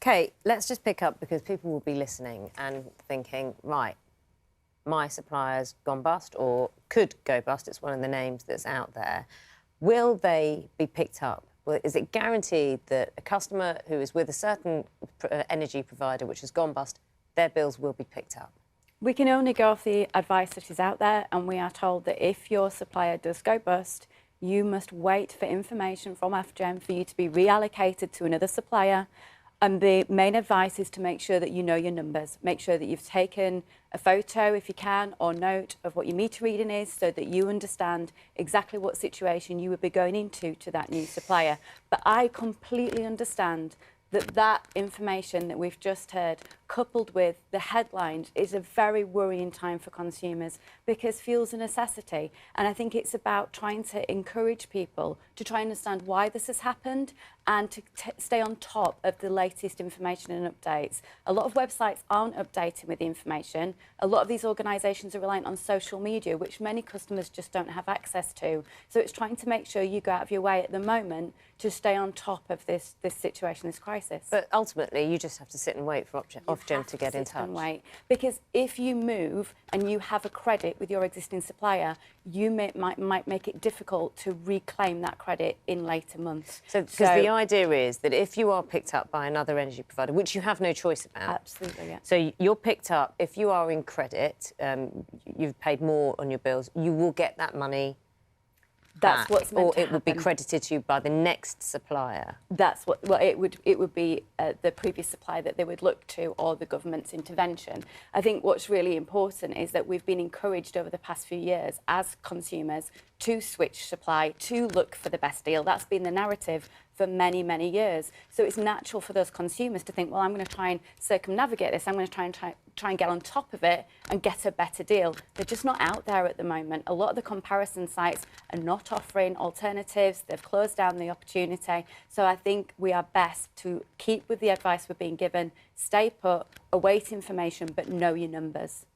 Kate, let's just pick up because people will be listening and thinking, right, my supplier's gone bust or could go bust. It's one of the names that's out there. Will they be picked up? Well, is it guaranteed that a customer who is with a certain energy provider which has gone bust, their bills will be picked up? We can only go off the advice that is out there, and we are told that if your supplier does go bust, you must wait for information from Ofgem for you to be reallocated to another supplier. And the main advice is to make sure that you know your numbers. Make sure that you've taken a photo, if you can, or note of what your meter reading is so that you understand exactly what situation you would be going into to that new supplier. But I completely understand that that information that we've just heard, coupled with the headlines, is a very worrying time for consumers because fuel's a necessity. And I think it's about trying to encourage people to try and understand why this has happened and to stay on top of the latest information and updates. A lot of websites aren't updating with the information. A lot of these organisations are reliant on social media, which many customers just don't have access to. So it's trying to make sure you go out of your way at the moment to stay on top of this situation, this crisis. But ultimately, you just have to sit and wait for Ofgem to get in touch. And wait, because if you move and you have a credit with your existing supplier, you might make it difficult to reclaim that credit in later months. So, because the idea is that if you are picked up by another energy provider, which you have no choice about. Absolutely, yeah. So you're picked up, if you are in credit, you've paid more on your bills, you will get that money That's what's meant or to it would be happen. credited to you by the next supplier. That's what. Well, it would be the previous supplier that they would look to, or the government's intervention. I think what's really important is that we've been encouraged over the past few years as consumers to switch supply, to look for the best deal. That's been the narrative for many, many years. So it's natural for those consumers to think, well, I'm going to try and circumnavigate this. I'm going to try and get on top of it and get a better deal. They're just not out there at the moment. A lot of the comparison sites are not offering alternatives. They've closed down the opportunity. So I think we are best to keep with the advice we're being given, stay put, await information, but know your numbers.